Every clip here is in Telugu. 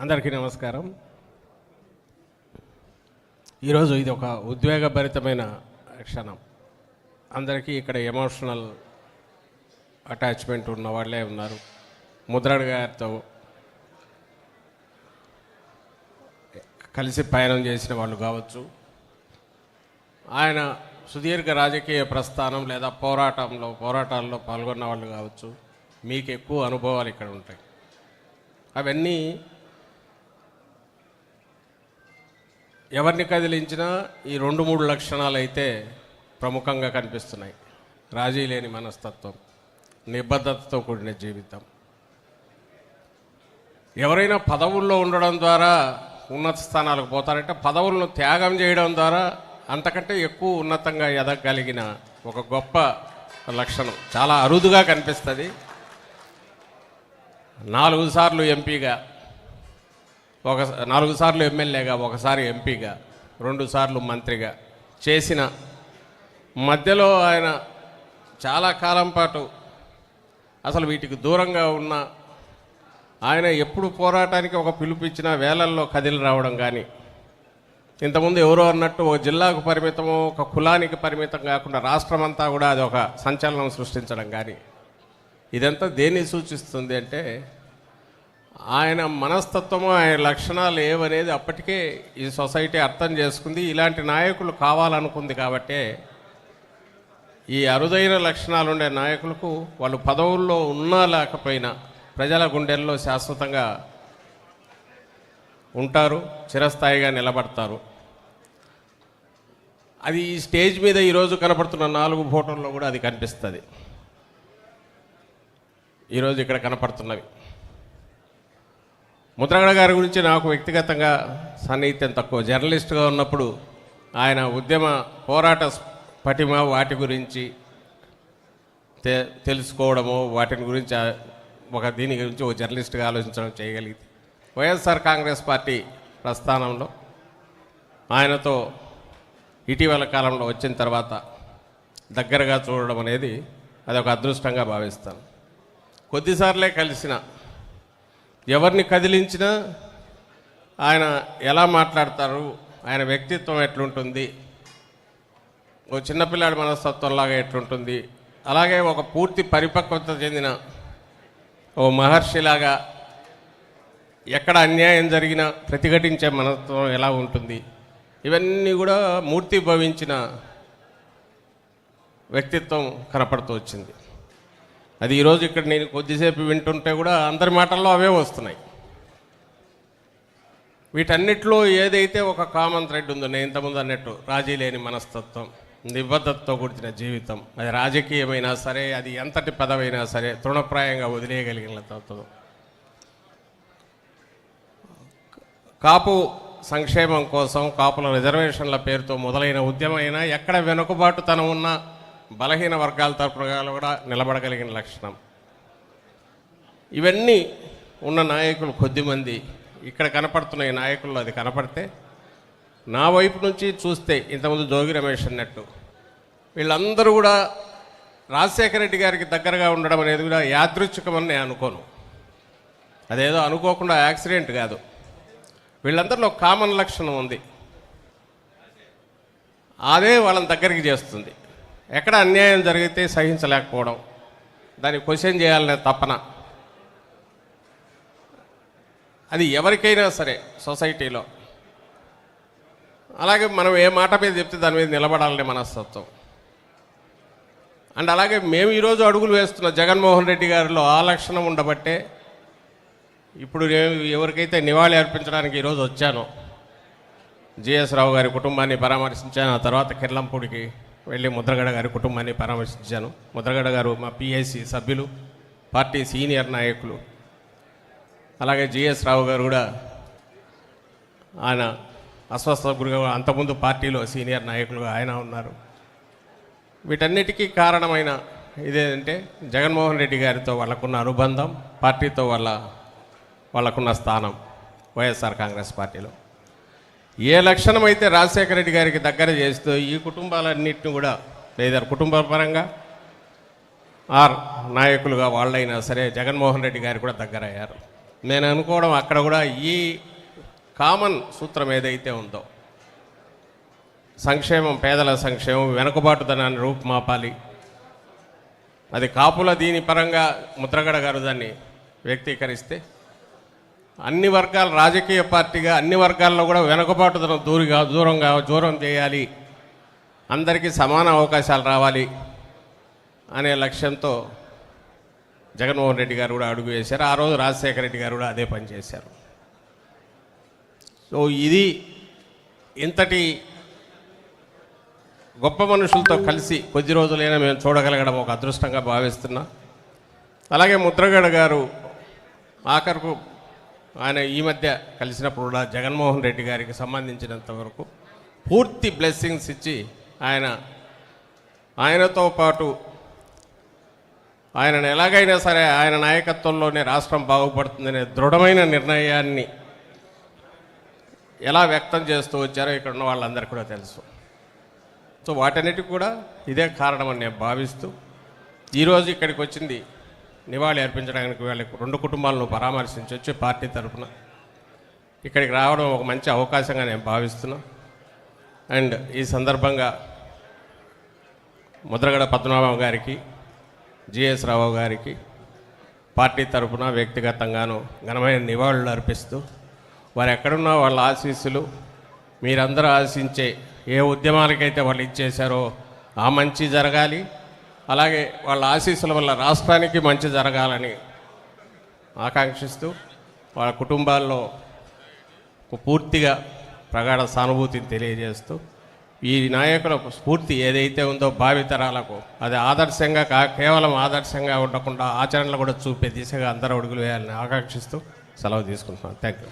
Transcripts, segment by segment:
అందరికీ నమస్కారం. ఈరోజు ఇది ఒక ఉద్వేగభరితమైన క్షణం. అందరికీ ఇక్కడ ఎమోషనల్ అటాచ్మెంట్ ఉన్న వాళ్ళే ఉన్నారు. ముద్రగడ గారితో కలిసి పయనం చేసిన వాళ్ళు కావచ్చు, ఆయన సుదీర్ఘ రాజకీయ ప్రస్థానం లేదా పోరాటాల్లో పాల్గొన్న వాళ్ళు కావచ్చు. మీకు ఎక్కువ అనుభవాలు ఇక్కడ ఉంటాయి. అవన్నీ ఎవరిని కదిలించినా ఈ 2-3 లక్షణాలు అయితే ప్రముఖంగా కనిపిస్తున్నాయి. రాజీ లేని మనస్తత్వం, నిబద్ధతతో కూడిన జీవితం. ఎవరైనా పదవుల్లో ఉండడం ద్వారా ఉన్నత స్థానాలకు పోతారంటే పదవులను త్యాగం చేయడం ద్వారా అంతకంటే ఎక్కువ ఉన్నతంగా ఎదగగలిగిన ఒక గొప్ప లక్షణం చాలా అరుదుగా కనిపిస్తుంది. 4 సార్లు ఎంపీగా, 4 సార్లు ఎమ్మెల్యేగా, 1 సారి ఎంపీగా, 2 సార్లు మంత్రిగా చేసిన మధ్యలో ఆయన చాలా కాలం పాటు అసలు వీటికి దూరంగా ఉన్న ఆయన ఎప్పుడు పోరాటానికి ఒక పిలుపిచ్చిన వేలల్లో కదిలి రావడం కానీ, ఇంతకుముందు ఎవరో అన్నట్టు ఒక జిల్లాకు పరిమితమో ఒక కులానికి పరిమితం కాకుండా రాష్ట్రమంతా కూడా అది ఒక సంచలనం సృష్టించడం కానీ, ఇదంతా దేన్ని సూచిస్తుంది అంటే ఆయన మనస్తత్వము, ఆయన లక్షణాలు ఏవనేది అప్పటికే ఈ సొసైటీ అర్థం చేసుకుంది. ఇలాంటి నాయకులు కావాలనుకుంది. కాబట్టే ఈ అరుదైన లక్షణాలు ఉండే నాయకులకు వాళ్ళు పదవుల్లో ఉన్నా లేకపోయినా ప్రజల గుండెల్లో శాశ్వతంగా ఉంటారు, చిరస్థాయిగా నిలబడతారు. అది ఈ స్టేజ్ మీద ఈరోజు కనపడుతున్న 4 ఫోటోల్లో కూడా అది కనిపిస్తుంది. ఈరోజు ఇక్కడ కనపడుతున్నవి. ముద్రగడ గారి గురించి నాకు వ్యక్తిగతంగా సన్నిహిత్యం తక్కువ. జర్నలిస్ట్గా ఉన్నప్పుడు ఆయన ఉద్యమ పోరాట పటిమ వాటి గురించి తెలుసుకోవడము, వాటిని గురించి దీని గురించి ఒక జర్నలిస్ట్గా ఆలోచించడం చేయగలిగింది. వైఎస్ఆర్ కాంగ్రెస్ పార్టీ ప్రస్థానంలో ఆయనతో ఇటీవల కాలంలో వచ్చిన తర్వాత దగ్గరగా చూడడం అనేది అదొక అదృష్టంగా భావిస్తాను. కొద్దిసార్లే కలిసిన, ఎవరిని కదిలించినా ఆయన ఎలా మాట్లాడతారు, ఆయన వ్యక్తిత్వం ఎట్లుంటుంది, ఓ చిన్నపిల్లాడి మనస్తత్వంలాగా ఎట్లుంటుంది, అలాగే ఒక పూర్తి పరిపక్వత చెందిన ఓ మహర్షిలాగా ఎక్కడ అన్యాయం జరిగినా ప్రతిఘటించే మనస్తత్వం ఎలా ఉంటుంది, ఇవన్నీ కూడా మూర్తి భవించిన వ్యక్తిత్వం కనపడుతూ వచ్చింది. అది ఈరోజు ఇక్కడ నేను కొద్దిసేపు వింటుంటే కూడా అందరి మాటల్లో అవే వస్తున్నాయి. వీటన్నిటిలో ఏదైతే ఒక కామన్ థ్రెడ్ ఉందో, నేను ఇంతకుముందు అన్నట్టు రాజీ లేని మనస్తత్వం, నిబద్ధతతో కూడిన జీవితం, అది రాజకీయమైనా సరే, అది ఎంతటి పదవైనా సరే తృణప్రాయంగా వదిలేయగలిగిన తత్వం. కాపు సంక్షేమం కోసం, కాపుల రిజర్వేషన్ల పేరుతో మొదలైన ఉద్యమైనా ఎక్కడ వెనుకబాటుతనం ఉన్న బలహీన వర్గాల తరపున కూడా నిలబడగలిగిన లక్షణం. ఇవన్నీ ఉన్న నాయకులు కొద్దిమంది ఇక్కడ కనపడుతున్న ఈ నాయకుల్లో అది కనపడితే, నా వైపు నుంచి చూస్తే ఇంతకుముందు జోగి రమేష్ అన్నట్టు వీళ్ళందరూ కూడా రాజశేఖర రెడ్డి గారికి దగ్గరగా ఉండడం అనేది కూడా యాదృచ్ఛికమని నేను అనుకోను. అదేదో అనుకోకుండా యాక్సిడెంట్ కాదు. వీళ్ళందరిలో కామన్ లక్షణం ఉంది. అదే వాళ్ళని దగ్గరికి చేస్తుంది. ఎక్కడ అన్యాయం జరిగితే సహించలేకపోవడం, దాన్ని క్వశ్చన్ చేయాలనే తపన, అది ఎవరికైనా సరే సొసైటీలో. అలాగే మనం ఏ మాట మీద చెప్తే దాని మీద నిలబడాలనే మనస్తత్వం. అండ్ అలాగే మేము ఈరోజు అడుగులు వేస్తున్న జగన్మోహన్ రెడ్డి గారిలో ఆ లక్షణం ఉండబట్టే ఇప్పుడు నేను ఎవరికైతే నివాళి అర్పించడానికి ఈరోజు వచ్చానో, జిఎస్ రావు గారి కుటుంబాన్ని పరామర్శించాను. ఆ తర్వాత కిర్లంపూడికి వెళ్ళి ముద్రగడ గారి కుటుంబాన్ని పరామర్శించాను. ముద్రగడ గారు మా పిఐసి సభ్యులు, పార్టీ సీనియర్ నాయకులు. అలాగే జిఎస్ రావు గారు కూడా ఆయన అస్వస్థ గురిగా అంతకుముందు పార్టీలో సీనియర్ నాయకులుగా ఆయన ఉన్నారు. వీటన్నిటికీ కారణమైన ఇదేంటే జగన్మోహన్ రెడ్డి గారితో వాళ్ళకున్న అనుబంధం, పార్టీతో వాళ్ళకున్న స్థానం వైఎస్ఆర్ కాంగ్రెస్ పార్టీలో. ఏ లక్షణం అయితే రాజశేఖర రెడ్డి గారికి దగ్గర చేస్తూ ఈ కుటుంబాలన్నింటినీ కూడా లేదా కుటుంబ పరంగా ఆర్ నాయకులుగా వాళ్ళైనా సరే జగన్మోహన్ రెడ్డి గారు కూడా దగ్గర అయ్యారు. నేను అనుకోవడం అక్కడ కూడా ఈ కామన్ సూత్రం ఏదైతే ఉందో, సంక్షేమం, పేదల సంక్షేమం, వెనుకబాటుదనాన్ని రూపుమాపాలి. అది కాపుల దీని పరంగా ముద్రగడ గారు దాన్ని వ్యక్తీకరిస్తే, అన్ని వర్గాల రాజకీయ పార్టీగా అన్ని వర్గాల్లో కూడా వెనుకబాటుదనం దూరం చేయాలి, అందరికీ సమాన అవకాశాలు రావాలి అనే లక్ష్యంతో జగన్మోహన్ రెడ్డి గారు కూడా అడుగు వేశారు. ఆ రోజు రాజశేఖర రెడ్డి గారు కూడా అదే పని చేశారు. సో ఇది ఇంతటి గొప్ప మనుషులతో కలిసి కొద్ది రోజులైనా మేము చూడగలగడం ఒక అదృష్టంగా భావిస్తున్నా. అలాగే ముద్రగడ గారు ఆఖరుకు ఆయన ఈ మధ్య కలిసినప్పుడు కూడా జగన్మోహన్ రెడ్డి గారికి సంబంధించినంత వరకు పూర్తి బ్లెస్సింగ్స్ ఇచ్చి ఆయనతో పాటు ఆయనను ఎలాగైనా సరే ఆయన నాయకత్వంలోనే రాష్ట్రం బాగుపడుతుందనే దృఢమైన నిర్ణయాన్ని ఎలా వ్యక్తం చేస్తూ వచ్చారో ఇక్కడ ఉన్న వాళ్ళందరికీ కూడా తెలుసు. సో వాటన్నిటికి కూడా ఇదే కారణమని నేను భావిస్తూ ఈరోజు ఇక్కడికి వచ్చింది నివాళి అర్పించడానికి వీళ్ళకి 2 కుటుంబాలను పరామర్శించి వచ్చి పార్టీ తరఫున ఇక్కడికి రావడం ఒక మంచి అవకాశంగా నేను భావిస్తున్నా. అండ్ ఈ సందర్భంగా ముద్రగడ పద్మనాభం గారికి, జిఎస్ రావు గారికి పార్టీ తరఫున వ్యక్తిగతంగాను ఘనమైన నివాళులు అర్పిస్తూ, వారు ఎక్కడున్నా వాళ్ళ ఆశీస్సులు, మీరందరూ ఆశించే ఏ ఉద్యమాలకైతే వాళ్ళు ఇచ్చేశారో ఆ మంచి జరగాలి, అలాగే వాళ్ళ ఆశీస్సుల వల్ల రాష్ట్రానికి మంచి జరగాలని ఆకాంక్షిస్తూ వాళ్ళ కుటుంబాల్లో పూర్తిగా ప్రగాఢ సానుభూతిని తెలియజేస్తూ, ఈ నాయకుల స్ఫూర్తి ఏదైతే ఉందో భావితరాలకు అది ఆదర్శంగా కేవలం ఆదర్శంగా ఉండకుండా ఆచరణలు కూడా చూపే దిశగా అందరూ అడుగులు వేయాలని ఆకాంక్షిస్తూ సెలవు తీసుకుంటున్నాను. Thank you.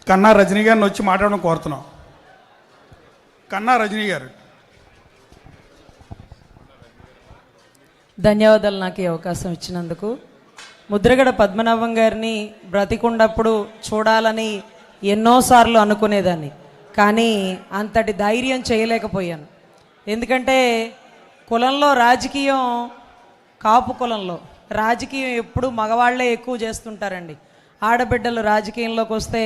కన్నా రజనీ గారిని వచ్చి మాట్లాడడం కోరుతున్నాం. కన్నా రజనీ గారు. ధన్యవాదాలు నాకు ఈ అవకాశం ఇచ్చినందుకు. ముద్రగడ పద్మనాభం గారిని బ్రతికుండప్పుడు చూడాలని ఎన్నోసార్లు అనుకునేదాన్ని, కానీ అంతటి ధైర్యం చేయలేకపోయాను. ఎందుకంటే కులంలో రాజకీయం, కాపు కులంలో రాజకీయం ఎప్పుడు మగవాళ్లే ఎక్కువ చేస్తుంటారండి. ఆడబిడ్డలు రాజకీయంలోకి వస్తే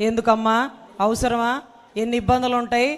ఎందుకమ్మా, అవసరమా, ఎన్ని ఇబ్బందులు ఉంటాయి,